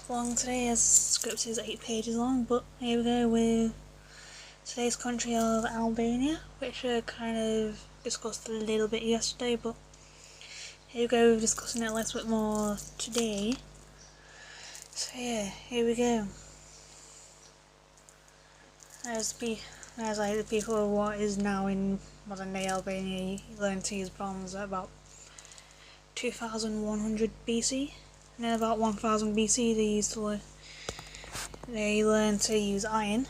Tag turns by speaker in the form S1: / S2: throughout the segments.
S1: long today, as script is 8 pages long, but here we go with today's country of Albania, which I kind of discussed a little bit yesterday, but here we go discussing it a little bit more today. So yeah, here we go. As like the people of what is now in modern day Albania learned to use bronze at about 2100 BC. And then about 1000 BC they learned to use iron.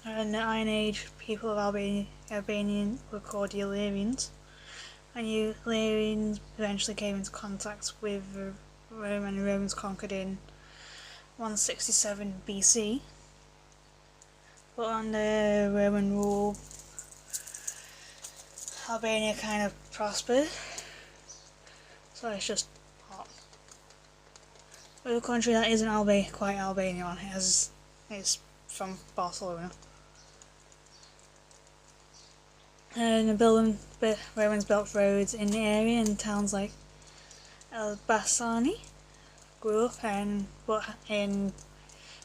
S1: And in the Iron Age, people of Albania were called Illyrians. And Illyrians eventually came into contact with Rome, and the Romans conquered in 167 BC. But under Roman rule, Albania kind of prospered. So it's just hot. But a country that isn't quite Albania as it's from Barcelona. And the Romans built roads in the area, and towns like Elbassani grew up, but in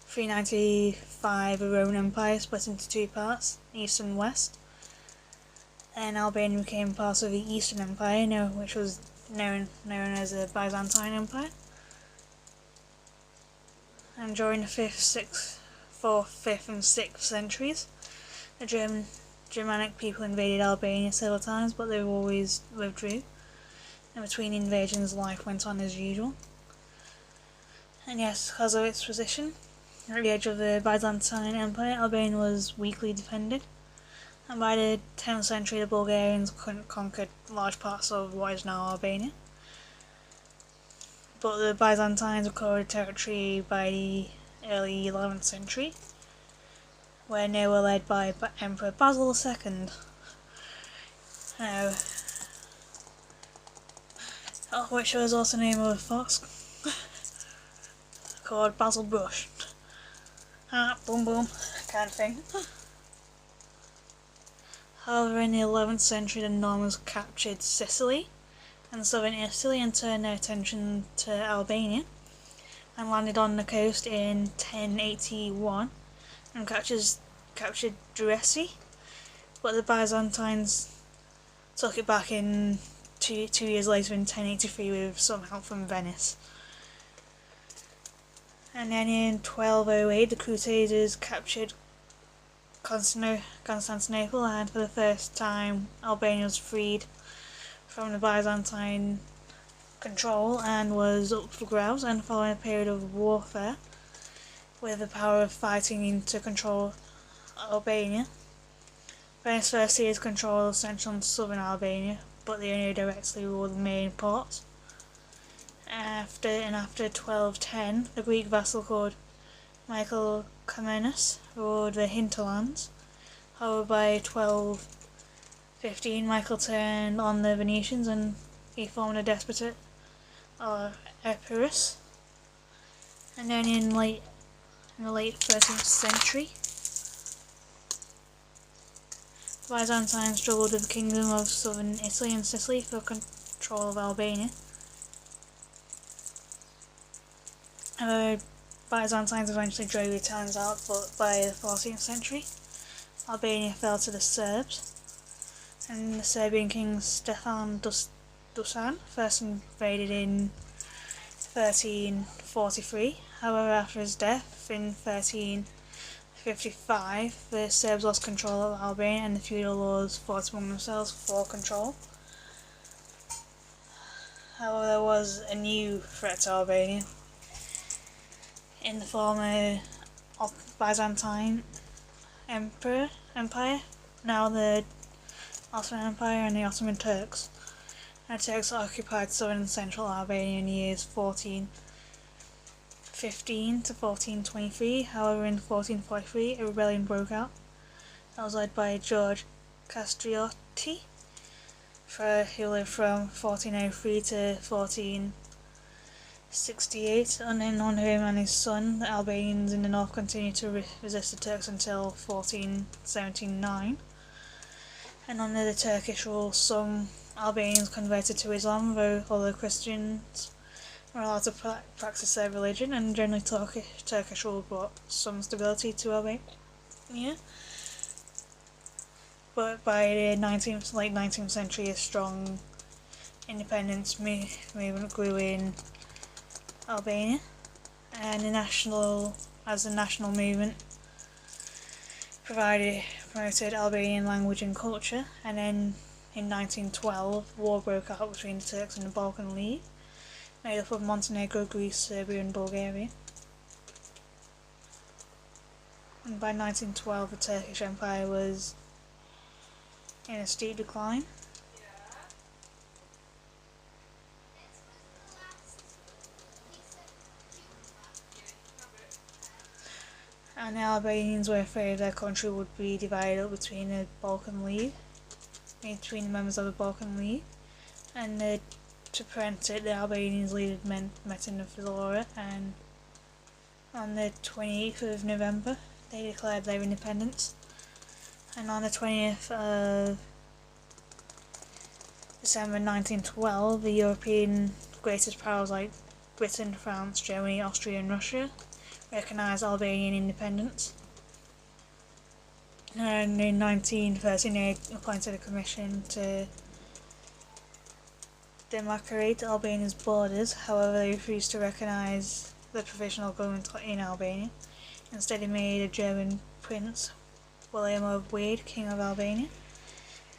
S1: 395 the Roman Empire split into two parts, east and west, and Albania became part of the Eastern Empire, which was known as the Byzantine Empire. And during the 4th, 5th and 6th centuries, the Germanic people invaded Albania several times, but they always withdrew. And between invasions, life went on as usual. And yes, because of its position at the edge of the Byzantine Empire, Albania was weakly defended. And by the 10th century, the Bulgarians conquered large parts of what is now Albania. But the Byzantines recovered territory by the early 11th century, when they were led by Emperor Basil II. Which was also the name of a fox called Basil Brush. Boom boom, kind of thing. However, in the 11th century, the Normans captured Sicily and southern Italy and turned their attention to Albania, and landed on the coast in 1081 and captured Dresi, but the Byzantines took it back in two years later in 1083 with some help from Venice. And then in 1208 the Crusaders captured Constantinople, and for the first time Albania was freed from the Byzantine control and was up for grabs. And following a period of warfare with the power of fighting to control Albania, Venice first seized control of central and southern Albania, but they only directly ruled the main ports. After 1210, the Greek vassal called Michael Comnenus ruled the hinterlands. However, by 1215, Michael turned on the Venetians and he formed a despotate, or Epirus. And then in the late 13th century, the Byzantines struggled with the kingdom of southern Italy and Sicily for control of Albania. However, Byzantines eventually drove the Italians out, but by the 14th century, Albania fell to the Serbs, and the Serbian king Stefan Dusan first invaded in 1343. However, after his death in 1355, the Serbs lost control of Albania, and the feudal lords fought among themselves for control. However, there was a new threat to Albania in the former Byzantine Empire, now the Ottoman Empire, and the Ottoman Turks. And the Turks occupied southern and central Albania in the years 1415 to 1423. However, in 1443 a rebellion broke out that was led by George Castriotti, who lived from 1403 to 1468, and then on him and his son, the Albanians in the north continued to resist the Turks until 1479. And under the Turkish rule, some Albanians converted to Islam, though other Christians were allowed to practice their religion, and generally Turkish rule brought some stability to Albania. But by the late 19th century, a strong independence movement grew in Albania, and as a national movement promoted Albanian language and culture. And then in 1912, war broke out between the Turks and the Balkan League, made up of Montenegro, Greece, Serbia and Bulgaria. And by 1912 the Turkish Empire was in a steep decline. And the Albanians were afraid their country would be divided up between the members of the Balkan League, and to prevent it, the Albanians leaders met in the Vlora, and on the 28th of November they declared their independence. And on the 20th of December 1912, the European greatest powers like Britain, France, Germany, Austria and Russia recognised Albanian independence. And in 1913 they appointed a commission to demarcate Albania's borders. However, they refused to recognise the provisional government in Albania. Instead, they made a German prince, William of Wade, King of Albania,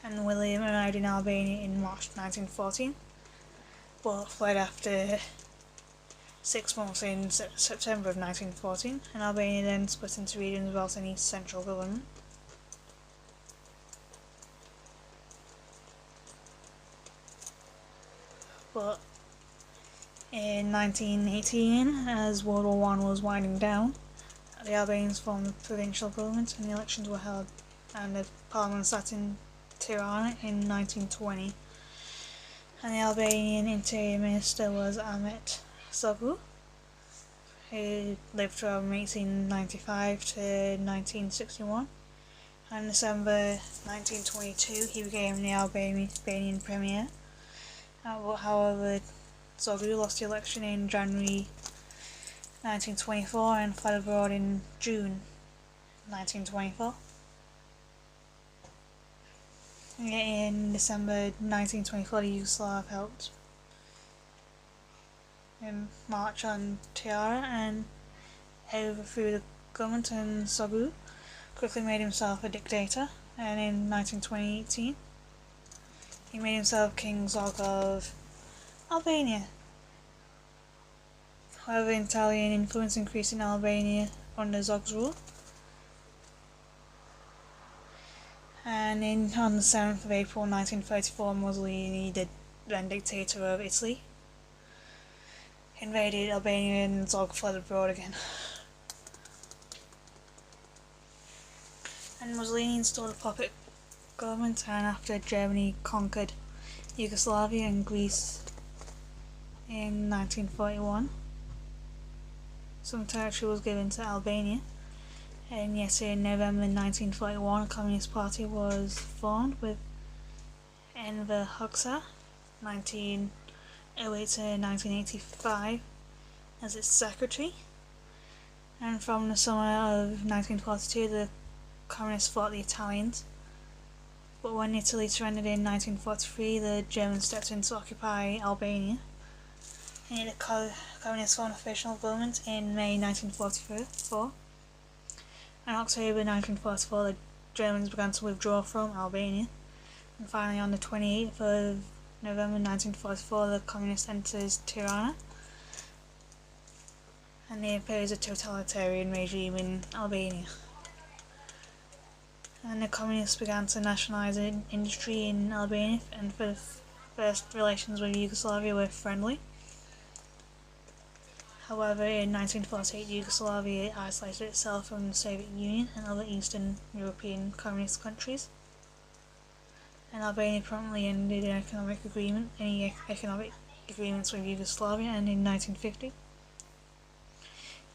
S1: and William arrived in Albania in March 1914, but fled after 6 months in September of 1914, and Albania then split into regions without any central government. But in 1918, as World War I was winding down, the Albanians formed a provincial government and the elections were held, and the parliament sat in Tirana in 1920. And the Albanian interior minister was Ahmet Sogu, who lived from 1895 to 1961. And in December 1922 he became the Albanian premier. However, Sogu lost the election in January 1924 and fled abroad in June 1924. In December 1924, the Yugoslav helped him march on Tirana and overthrew the government, and Sogu quickly made himself a dictator, and in 1918 he made himself King Zog of Albania. However, Italian influence increased in Albania under Zog's rule, and on the 7th of April 1934 Mussolini, the then dictator of Italy, invaded Albania and Zog fled abroad again. And Mussolini installed a puppet government, and after Germany conquered Yugoslavia and Greece in 1941, some territory was given to Albania, and yet in November 1941 a Communist Party was formed with Enver Hoxha 1908 to 1985 as its secretary, and from the summer of 1942 the Communists fought the Italians. But when Italy surrendered in 1943, the Germans stepped in to occupy Albania, and the Communists formed a provisional government in May 1944. In October 1944, the Germans began to withdraw from Albania, and finally on the 28th of November 1944, the Communists entered Tirana, and they imposed a totalitarian regime in Albania. And the Communists began to nationalise industry in Albania, and for the first relations with Yugoslavia were friendly. However, in 1948 Yugoslavia isolated itself from the Soviet Union and other Eastern European communist countries, and Albania promptly ended any economic agreements with Yugoslavia, and in 1950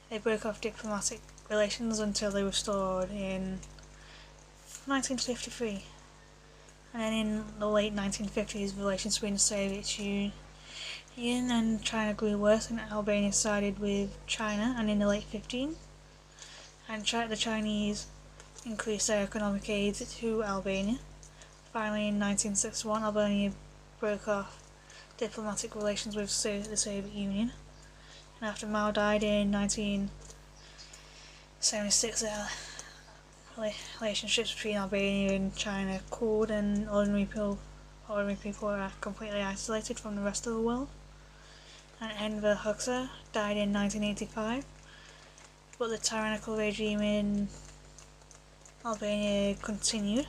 S1: they broke off diplomatic relations until they were restored in 1953, and then in the late 1950s relations between the Soviet Union and China grew worse, and Albania sided with China, and in the late 15th, and the Chinese increased their economic aid to Albania. Finally, in 1961, Albania broke off diplomatic relations with the Soviet Union, and after Mao died in 1976, relationships between Albania and China cooled, and ordinary people were completely isolated from the rest of the world. And Enver Hoxha died in 1985, but the tyrannical regime in Albania continued.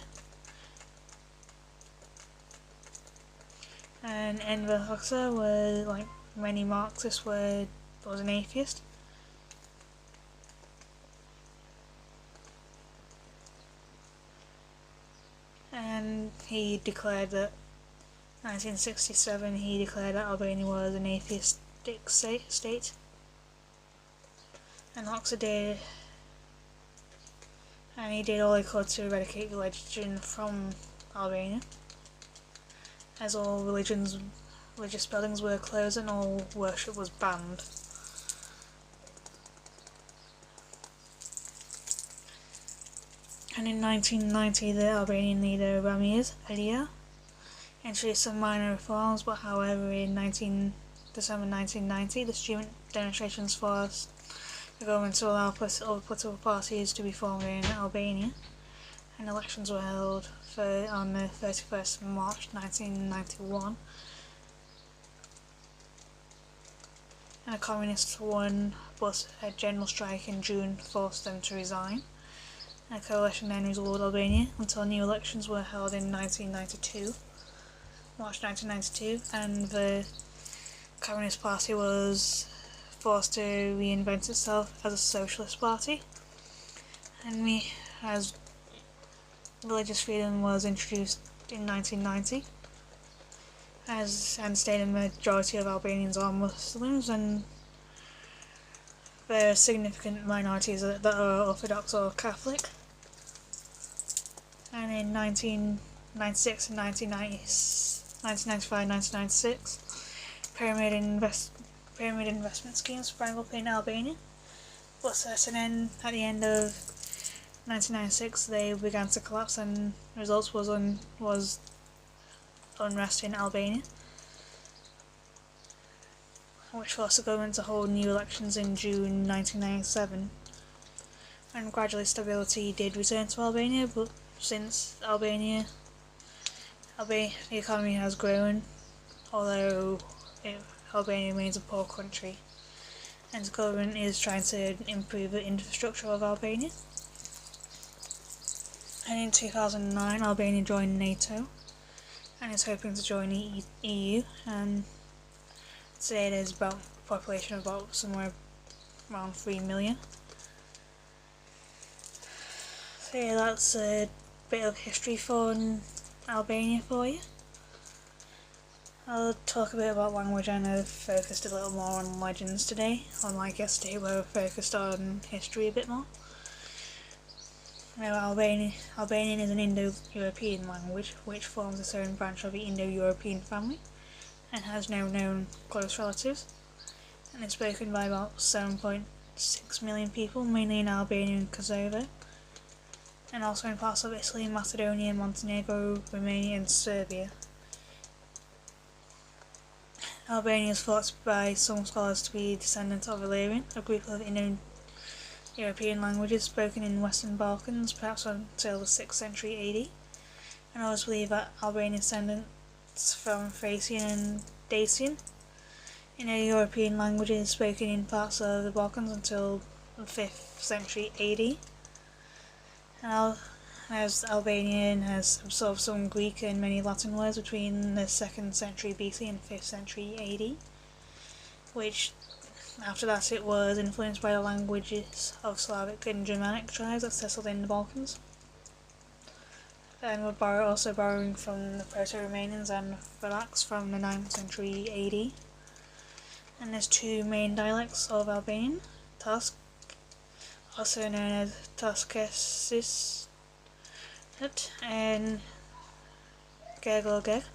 S1: And Enver Hoxha was, like many Marxists, was an atheist. And he declared that 1967 he declared that Albania was an atheistic state. And Hoxha did, and he did all he could to eradicate religion from Albania, as all religious buildings were closed and all worship was banned. And in 1990, the Albanian leader Ramir Elia introduced some minor reforms, but however in December 1990, the student demonstrations forced the government to allow other political parties to be formed in Albania, and elections were held on the 31st of March 1991. And the communists won, but a general strike in June forced them to resign. And the coalition then ruled Albania until new elections were held in March 1992, and the Communist Party was forced to reinvent itself as a socialist party. And as religious freedom was introduced in 1990, and stayed a majority of Albanians are Muslims, and there are significant minorities that are Orthodox or Catholic. And in 1996 and 1995-1996, pyramid investment schemes sprang up in Albania, but at the end of 1996 they began to collapse, and the result was unrest in Albania, which forced the government to hold new elections in June 1997. And gradually stability did return to Albania, but since the economy has grown, although Albania remains a poor country, and the government is trying to improve the infrastructure of Albania. And in 2009, Albania joined NATO, and is hoping to join the EU, and today there's about a population of about somewhere around 3 million. So yeah, that's a bit of history for Albania for you. I'll talk a bit about language, and I've focused a little more on legends today, unlike yesterday where I focused on history a bit more. Now, Albanian is an Indo-European language which forms its own branch of the Indo-European family and has no known close relatives, and is spoken by about 7.6 million people, mainly in Albania and Kosovo, and also in parts of Italy, Macedonia, Montenegro, Romania and Serbia. Albania is thought by some scholars to be a descendant of Illyrian, a group of Indo-European languages spoken in Western Balkans, perhaps until the 6th century AD, and others believe that Albanian descendants from Thracian and Dacian, Indo-European languages spoken in parts of the Balkans until the 5th century AD. And as Albanian has absorbed some Greek and many Latin words between the 2nd century BC and 5th century AD, which after that it was influenced by the languages of Slavic and Germanic tribes that settled in the Balkans, and were also borrowing from the Proto-Romanians and Vlachs from the 9th century AD. And there's two main dialects of Albanian: Tusk, also known as Tuskesis, and Gegogeg,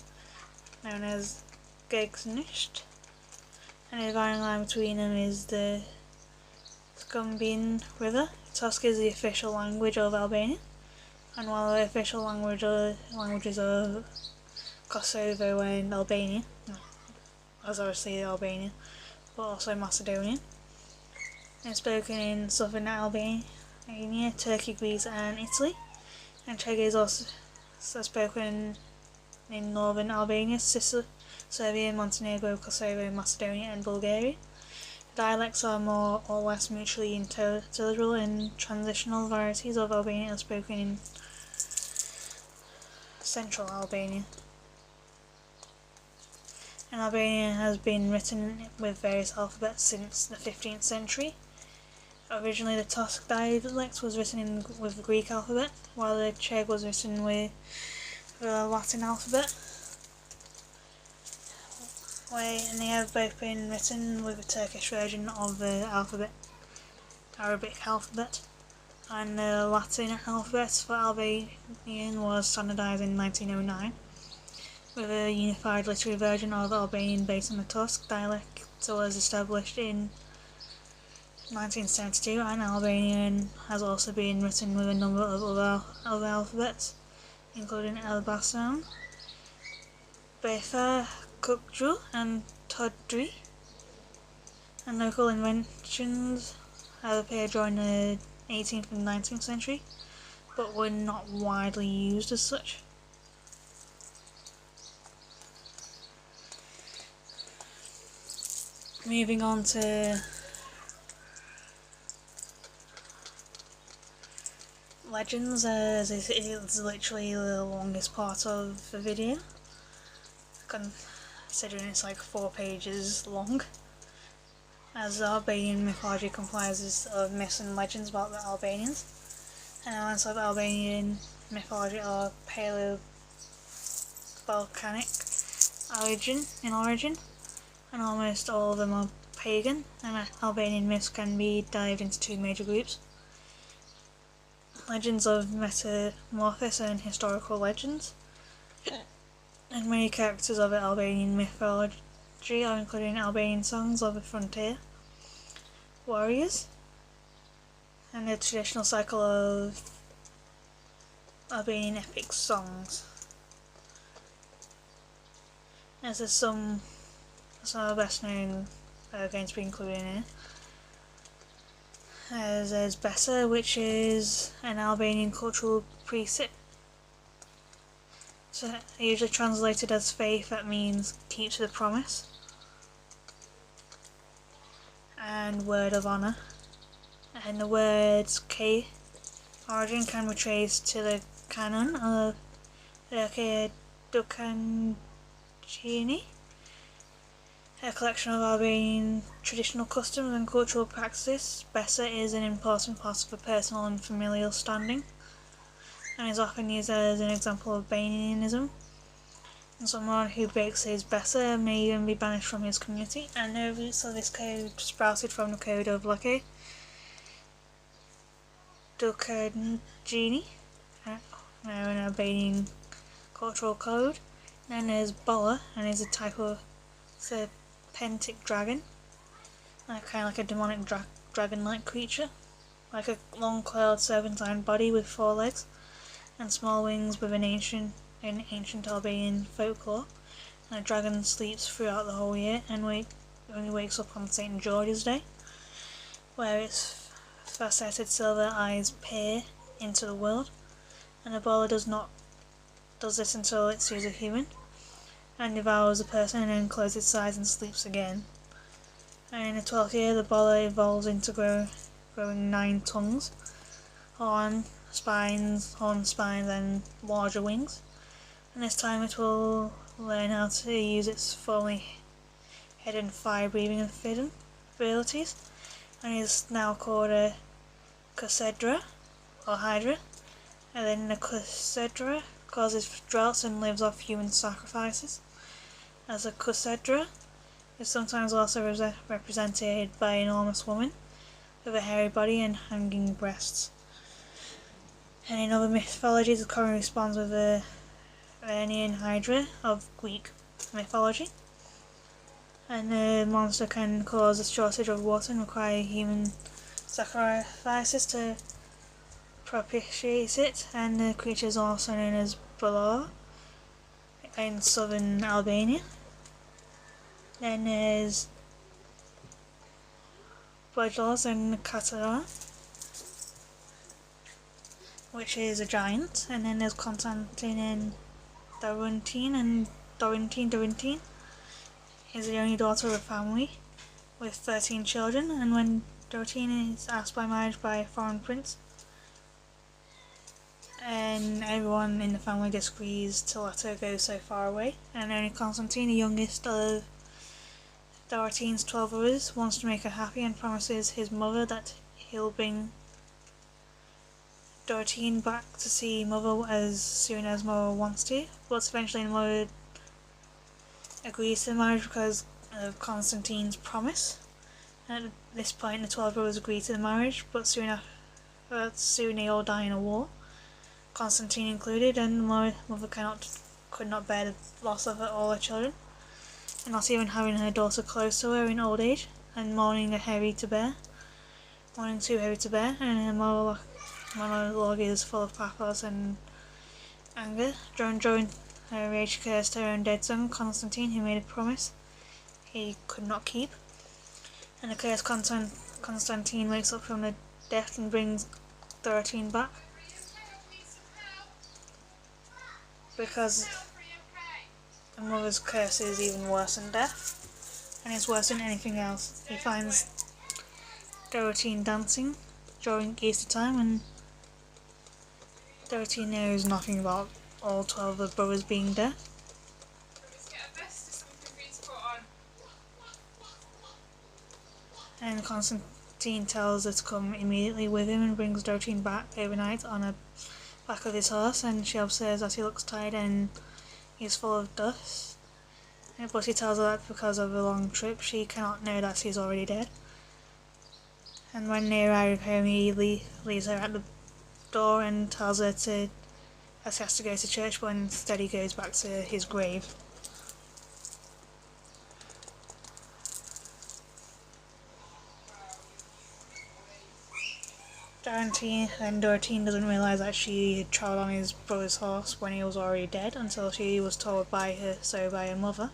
S1: known as Gegsnisht. and the dividing line between them is the Scumbian River. Tusc is the official language of Albania, and while the official languages of Kosovo and Albania, as obviously Albania, but also Macedonian, and spoken in southern Albania, Turkey, Greece and Italy, and Czech is also spoken in northern Albania, Sicily, Serbia, Montenegro, Kosovo, Macedonia and Bulgaria. Dialects are more or less mutually intelligible, and transitional varieties of Albanian are spoken in central Albania. And Albanian has been written with various alphabets since the 15th century. Originally the Tusc dialect was written with the Greek alphabet, while the Czech was written with the Latin alphabet. And they have both been written with the Turkish version of the Arabic alphabet, and the Latin alphabet for Albanian was standardised in 1909, with a unified literary version of Albanian based on the Tusc dialect was established in 1972, and Albanian has also been written with a number of other alphabets, including Elbasan, Befa, Kukju and Todri, and local inventions have appeared during the 18th and 19th century, but were not widely used as such. Moving on to legends, as it is literally the longest part of the video, considering it's like 4 pages long, as Albanian mythology comprises of myths and legends about the Albanians, and elements of Albanian mythology are Paleo-Balkanic in origin, and almost all of them are pagan, and Albanian myths can be divided into 2 major groups: legends of metamorphosis and historical legends. And many characters of the Albanian mythology are included in Albanian songs of the frontier, warriors, and the traditional cycle of Albanian epic songs. As there's some of the best known are going to be included in here. As there's Besa, which is an Albanian cultural precept. So usually translated as faith, that means keep to the promise, and word of honour. And the word's K origin can be traced to the canon of the Dukanjini, a collection of Albanian traditional customs and cultural practices. Besa is an important part of a personal and familial standing, and is often used as an example of Albanianism. And someone who breaks his Besa may even be banished from his community, and the roots of this code sprouted from the code of Lake Dukanjini, an Albanian cultural code. Then there's Bola, and is a type of serpentic dragon, kind of like a demonic dragon-like creature, like a long-coiled serpentine body with 4 legs and small wings with in ancient Albanian folklore. And a dragon sleeps throughout the whole year and only wakes up on St. George's Day, where its faceted silver eyes peer into the world, and the Bola does this until it sees a human and devours a person and then closes its eyes and sleeps again. And in the 12th year, the Bola evolves into growing 9 tongues, horn spines, and larger wings. And this time it will learn how to use its formerly hidden fire-breathing abilities, and is now called a Cossedra, or Hydra. And then the Cossedra causes droughts and lives off human sacrifices. As a Cossedra is sometimes also represented by an enormous woman with a hairy body and hanging breasts. And in other mythologies, it corresponds with the Iranian Hydra of Greek mythology. and the monster can cause a shortage of water and require human sacrifices to propitiate it, and the creature is also known as Balar in southern Albania. Then there's Bojlos and Katara, which is a giant, and then there's Constantine and Dorintine is the only daughter of a family with 13 children, and when Dorintine is asked by marriage by a foreign prince, and everyone in the family disagrees to let her go so far away, and only Constantine, the youngest of Dorintine's 12 brothers, wants to make her happy and promises his mother that he'll bring Dorotine back to see Mother as soon as Mother wants to, but eventually Mother agrees to the marriage because of Constantine's promise. At this point the 12 brothers agree to the marriage, but soon they all die in a war, Constantine included, and Mother could not bear the loss of all her children, and not even having her daughter close to her in old age, and mourning too heavy to bear, and her monologue is full of pathos and anger. During her rage, she cursed her own dead son, Constantine, who made a promise he could not keep. And the cursed Constantine wakes up from the death and brings Dorotine back, because the mother's curse is even worse than death, and it's worse than anything else. He finds Dorotine dancing during Easter time, and Dorotine knows nothing about all 12 of the brothers being dead. And Constantine tells her to come immediately with him and brings Dorotine back overnight on the back of his horse, and she observes that he looks tired and he's full of dust. But he tells her that because of a long trip she cannot know that he's already dead. And when they arrive home, he leaves her at the door and tells her that she has to go to church, but instead he goes back to his grave. Dorotine doesn't realise that she had travelled on his brother's horse when he was already dead, until she was told by her mother.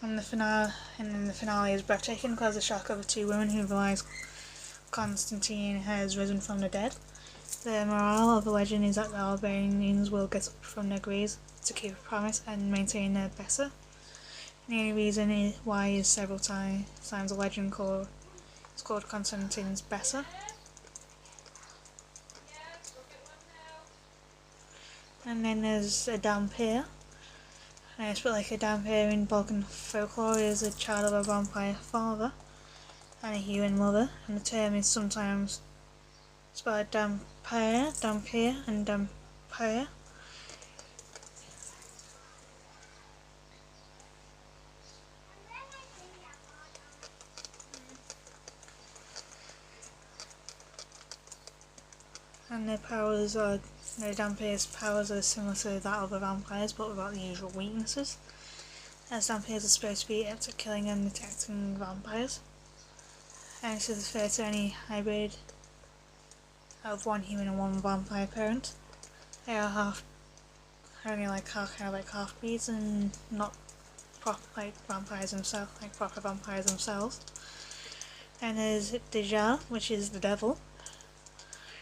S1: And the finale is breathtaking because the shock of the two women who realize Constantine has risen from the dead. The morale of the legend is that the Albanians will get up from their graves to keep a promise and maintain their Bessa. And the only reason why is several times the legend called Constantine's Bessa. And then there's a Dampir. And it's a bit like a Dampir in Balkan folklore is a child of a vampire father and a human mother, and the term is sometimes spelled Dampir and Dampire. And the Dampir's powers are similar to that of the vampires, but without the usual weaknesses, as Dampirs are supposed to be apt at killing and detecting vampires. And this is referred to any hybrid of one human and one vampire parent. They are half breeds and not proper vampires themselves. And there's Dajjal, which is the devil.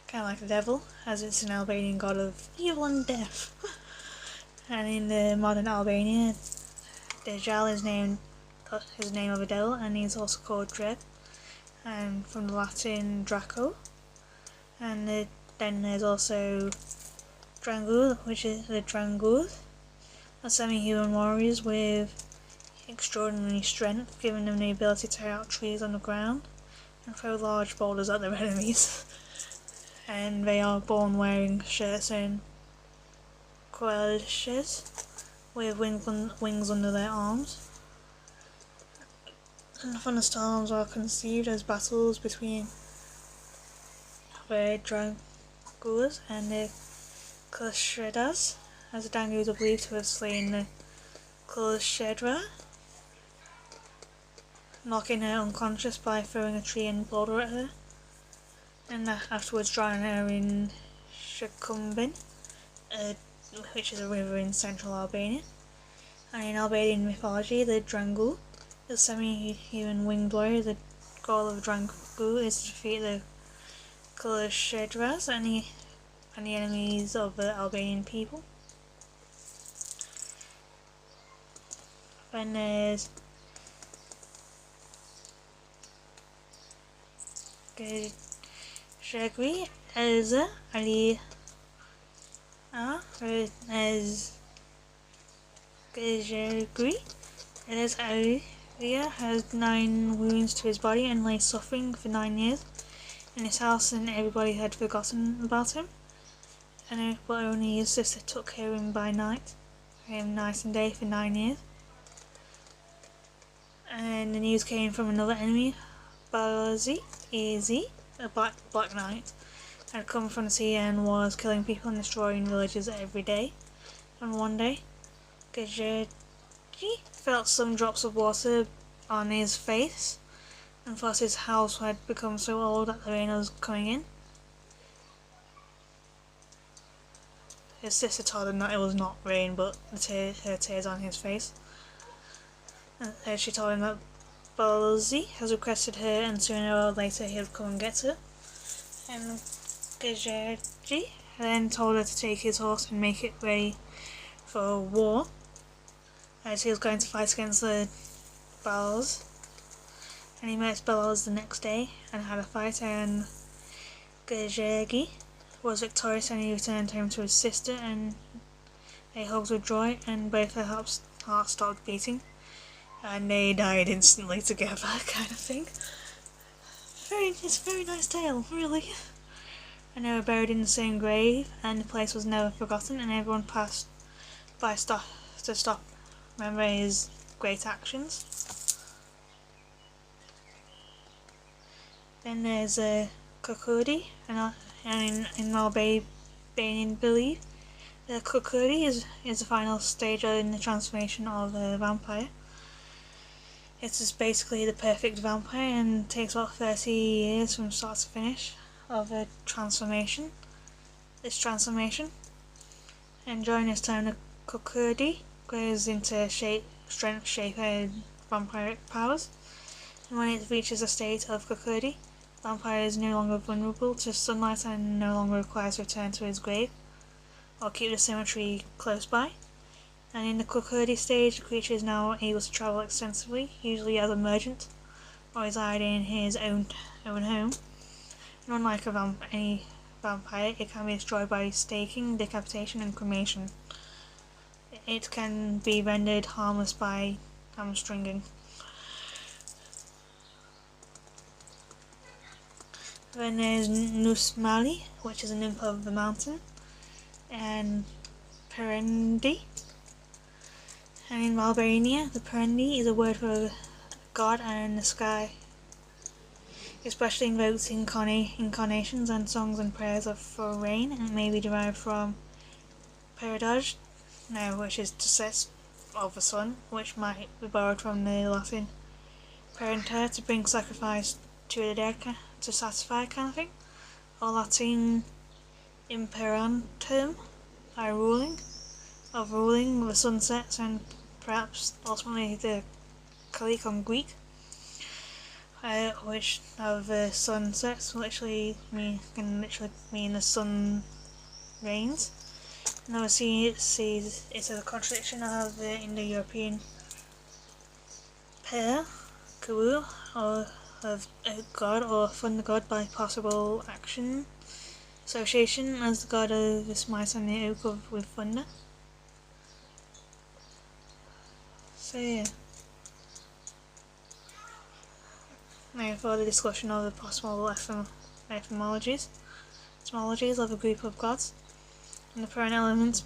S1: Kind of like the devil, as it's an Albanian god of evil and death. And in the modern Albania, Dajjal is named his name of a devil, and he's also called Dread, and from the Latin Draco. And then there's also Drangul, which is the Drangul, are semi-human warriors with extraordinary strength, giving them the ability to tear out trees on the ground and throw large boulders at their enemies. And they are born wearing shirts and cuirasses with wings under their arms. And the thunderstorms are conceived as battles between the Dragulas and the Klashredas, as the Dangus are believed to have slain the Kulshedra, knocking her unconscious by throwing a tree and boulder at her, and afterwards drowning her in Shakumbin, which is a river in central Albania. And in Albanian mythology, the Drangul, the semi-human winged warrior. The goal of Drangul is to defeat the Kulshedras and the enemies of the Albanian people. Then there's Gejegri, Elza, Ali, as Gejegri, Alia has 9 wounds to his body and lay suffering for 9 years in his house, and everybody had forgotten about him. But only his sister took care of him by night, night and day for 9 years. And the news came from another enemy, Balazi, a black knight, had come from the sea and was killing people and destroying villages every day. And one day, Gajeji felt some drops of water on his face and thought his house had become so old that the rain was coming in. His sister told him that it was not rain but her tears on his face. And she told him that Balazi has requested her and sooner or later he'll come and get her. And Gajeji then told her to take his horse and make it ready for war, as he was going to fight against the Bals. And he met Bals the next day and had a fight, and Gajegi was victorious and he returned home to his sister and they hugged with joy and both their hearts stopped beating and they died instantly together, kind of thing. It's a very nice tale, really. And they were buried in the same grave and the place was never forgotten and everyone passed by to stop remembering his great actions. Then there's Kukudi, and in Albanian belief, the Kukudi is the final stage in the transformation of a vampire. It is basically the perfect vampire and takes about 30 years from start to finish of a transformation. And during this time, the Kukudi grows into strength, shape, and vampiric powers. And when it reaches a state of Kukudi, the vampire is no longer vulnerable to sunlight and no longer requires to return to his grave or keep the cemetery close by. And in the Kukudi stage, the creature is now able to travel extensively, usually as a merchant or reside in his own home. And unlike any vampire, it can be destroyed by staking, decapitation, and cremation. It can be rendered harmless by hamstringing. Then there's Nusmali, which is a nymph of the mountain, and Perendi. And in Albania, the Perendi is a word for God and the sky, especially invoked incarnations and songs and prayers for rain, and it may be derived from Peridage, which is to set of the sun, which might be borrowed from the Latin parenter, to bring sacrifice to the dead, to satisfy, kind of thing, or Latin imperantum, ruling the sunsets, and perhaps ultimately the Kalikon Greek, which of the sunsets can literally mean the sun rains. Now it's a contradiction of the Indo-European pair, Kuru, or of god or thunder god by possible association as the god of the smite and the oak with thunder. So yeah. Now for the discussion of the possible etymologies of a group of gods. And the parent element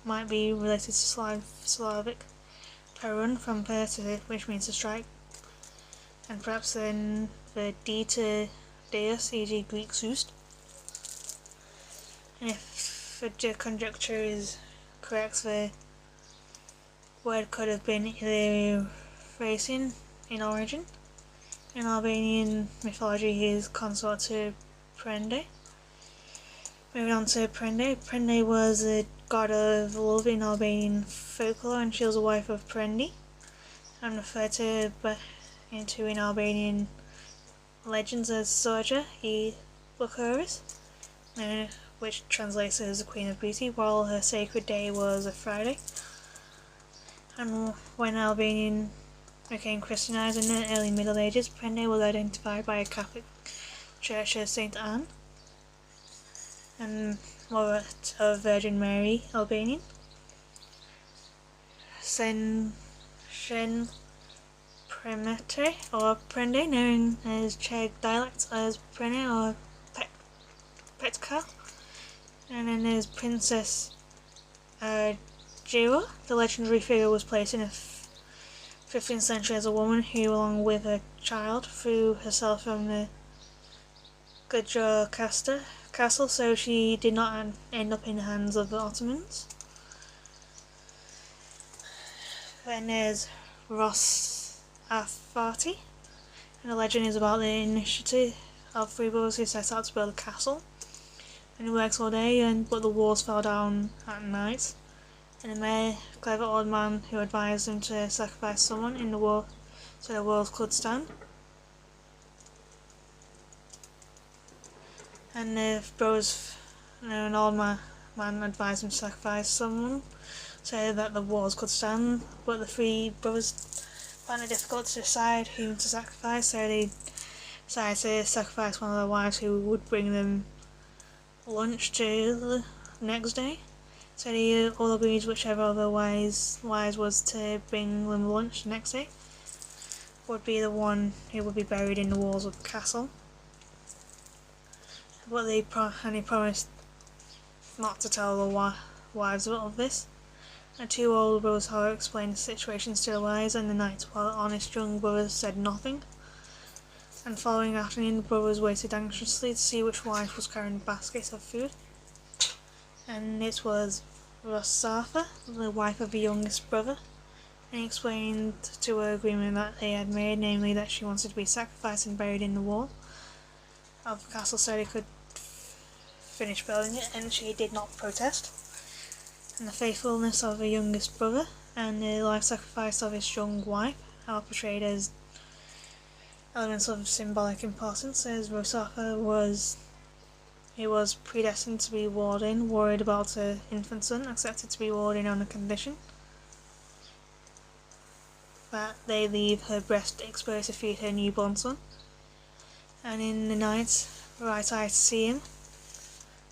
S1: might be related to Slavic perun, from per to which means to strike, and perhaps then the D to deus, e.g. Greek Zeus. And if the conjecture is correct, the word could have been either Thracian in origin. In Albanian mythology, he is consort to Prende. Moving on to Prende. Prende was a god of love in Albanian folklore, and she was a wife of Prendi, and referred to in Albanian legends as Soja e Bucharest, which translates as the Queen of Beauty, while her sacred day was a Friday. And when Albanian became Christianized in the early Middle Ages, Prende was identified by a Catholic church as Saint Anne, and Mother of Virgin Mary, Albanian. Shen Premete or Prende, known as Czech dialect as Prene or Petka. And then there's Princess Jira. The legendary figure was placed in the 15th century as a woman who, along with her child, threw herself from the Gudjar castle, so she did not end up in the hands of the Ottomans. Then there's Ross Afati, and the legend is about the initiative of three brothers who set out to build a castle. And it works all day, but the walls fell down at night. And a clever old man who advised them to sacrifice someone in the wall so the walls could stand. And the brothers, an old man advised them to sacrifice someone so that the walls could stand, but the three brothers found it difficult to decide whom to sacrifice, so they decided to sacrifice one of their wives who would bring them lunch to the next day. So they all agreed whichever of the wise was to bring them lunch the next day would be the one who would be buried in the walls of the castle. But they promised not to tell the wives of this. The two older brothers, however, explained the situation to the wise and the knights, while the honest young brothers said nothing. And following afternoon, the brothers waited anxiously to see which wife was carrying the basket of food. And it was Rosafa, the wife of the youngest brother, and he explained to her agreement that they had made, namely that she wanted to be sacrificed and buried in the wall of the castle so they could finish building it, and she did not protest. And the faithfulness of the youngest brother and the life sacrifice of his young wife are portrayed as elements of symbolic importance, as Rosafa was predestined to be walled in, worried about her infant son, accepted to be walled in on a condition that they leave her breast exposed to feed her newborn son. And in the night, her right eye to see him,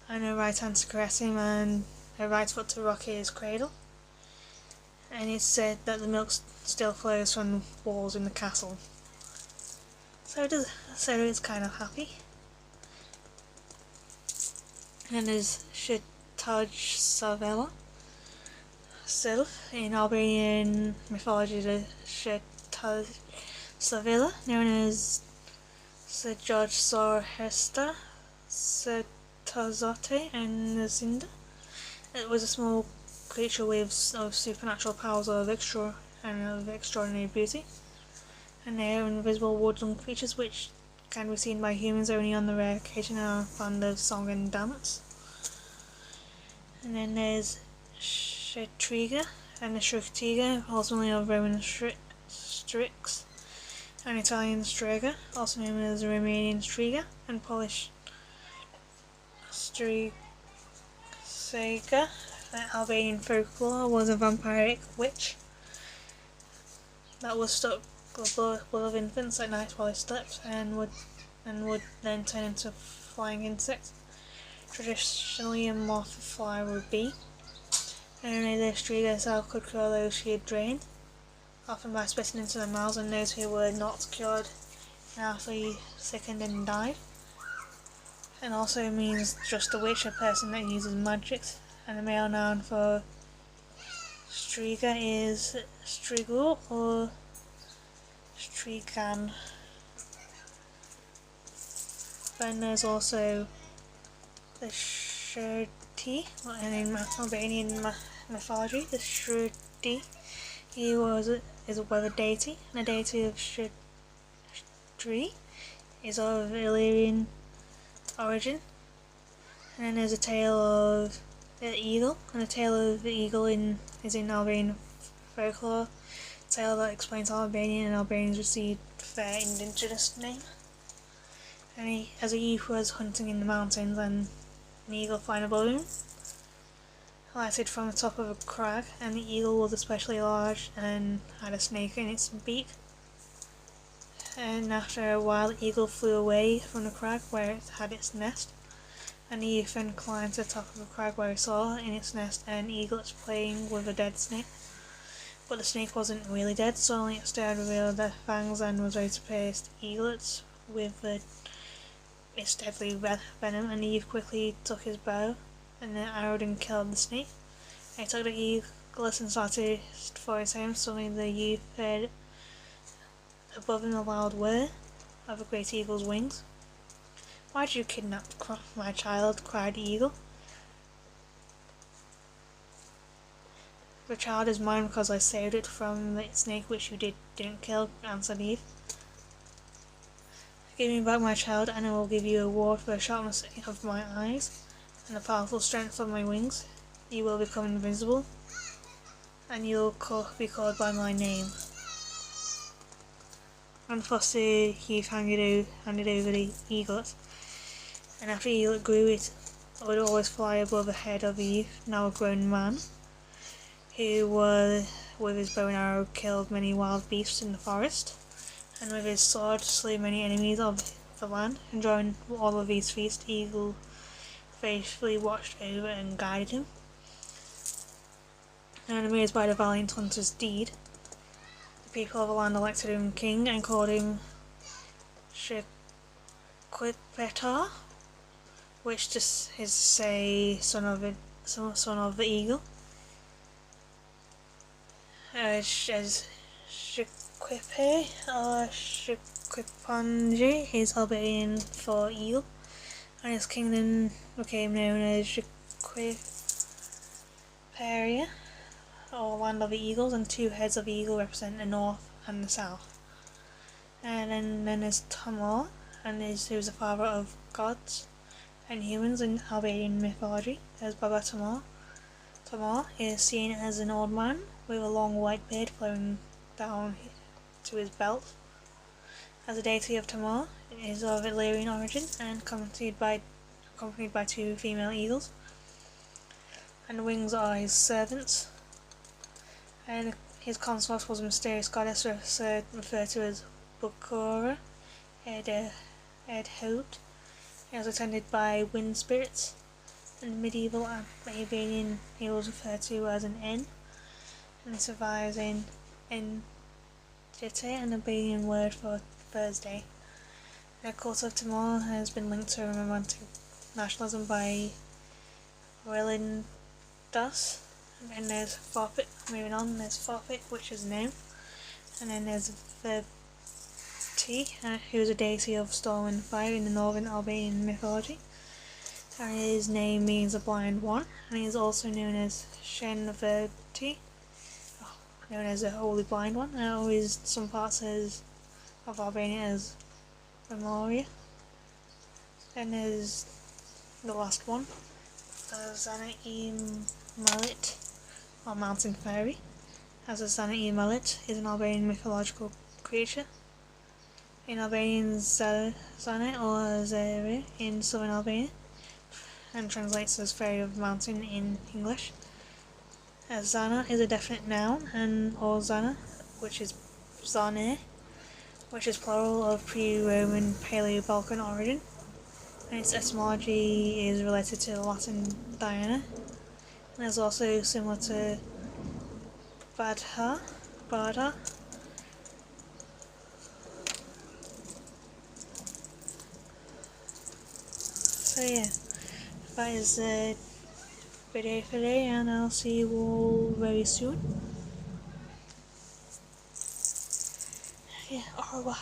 S1: and her right hand to caress him, and her right foot to rock his cradle. And it's said that the milk still flows from the walls in the castle. So it's kind of happy. And there's Shetoj Savela. Sylph. In Albanian mythology, the Shetoj Savela, known as Sejoj Sorhesta, Setozote, and Nazinda. It was a small creature with supernatural powers of extraordinary beauty. And they are invisible woodland creatures which can be seen by humans only on the rare occasion and are fond of song and dance. And then there's Shetriga and the Shriktiga, ultimately of Roman Strix, and Italian Strega, also known as the Romanian Striga, and Polish Strigega. Albanian folklore was a vampiric witch that was stuck with blood of infants at night while they slept, and would then turn into flying insects. Traditionally, a moth fly would be. And only the Striga herself could cure those she had drained, often by spitting into their mouths, and those who were not cured naturally sickened and died. And also means just a witch, a person that uses magics. And the male noun for Striga is Strigul or Strigan. Then there's also the Shruti, and in Albanian mythology, the Shruti He is a weather deity, and a deity of tree. Is of Illyrian origin. And then there's a tale of the eagle, and the tale of the eagle is in Albanian folklore. A tale that explains how Albania and Albanians received their indigenous name. And he, as a youth, was hunting in the mountains, and an eagle flying above him alighted from the top of a crag, and the eagle was especially large and had a snake in its beak. And after a while, the eagle flew away from the crag where it had its nest, and the youth then climbed to the top of the crag where he saw in its nest an eaglet playing with a dead snake. But the snake wasn't really dead, so only instead revealed their fangs and was ready to pierce the eaglet with its deadly venom, and the youth quickly took his bow and then arrowed and killed the snake. And he took the eaglet and started for his home. Suddenly the youth heard above him the loud whir of a great eagle's wings. "Why did you kidnap my child?" cried the eagle. "The child is mine because I saved it from the snake which you didn't kill," answered Eve. "Give me back my child, and I will give you a reward for the sharpness of my eyes and the powerful strength of my wings. You will become invisible, and you will be called by my name." And the foster youth handed over the eaglet, and after the eaglet grew, it would always fly above the head of the youth, now a grown man, who with his bow and arrow killed many wild beasts in the forest, and with his sword slew many enemies of the land. And during all of these feats, the eagle faithfully watched over and guided him. And amazed by the valiant hunter's deed, the people of the land elected him king and called him Shikwipetar, which just is to say son of the eagle. As Shikwipe or Shikwipanji is Albanian for eagle, and his kingdom became known as Shikwiperia, or land of the eagles, and two heads of the eagle represent the north and the south. And then there's Tamar, and he was the father of gods and humans in Albanian mythology. There's Baba Tamar. Tamar is seen as an old man with a long white beard flowing down to his belt. As a deity of Tamar, it is of Illyrian origin and accompanied by two female eagles, and the wings are his servants. And his consort was a mysterious goddess referred to as Bukura Edhout. He was attended by wind spirits. In medieval Albanian, he was referred to as an N, and he survives in Jete, an Albanian word for Thursday. The cult of Tamar has been linked to romantic nationalism by Relindas. And then there's Forfeit, moving on, there's Forfeit, which is a name. And then there's Verti, who is a deity of storm and fire in the northern Albanian mythology. And his name means a blind one, and he is also known as Shen Verti, known as a holy blind one, and always some parts of Albania as Memoria. Then there's the last one, Zana Malit, or mountain fairy. As a Zana Malit is an Albanian mythological creature. In Albanian, Zana or Zere in southern Albania, and translates as fairy of mountain in English. As Zana is a definite noun, and or Zana, which is Zane, which is plural of pre-Roman Paleo-Balkan origin, and its etymology is related to the Latin Diana, and is also similar to Badha. So yeah, that is the video for today, and I'll see you all very soon. Yeah, au revoir.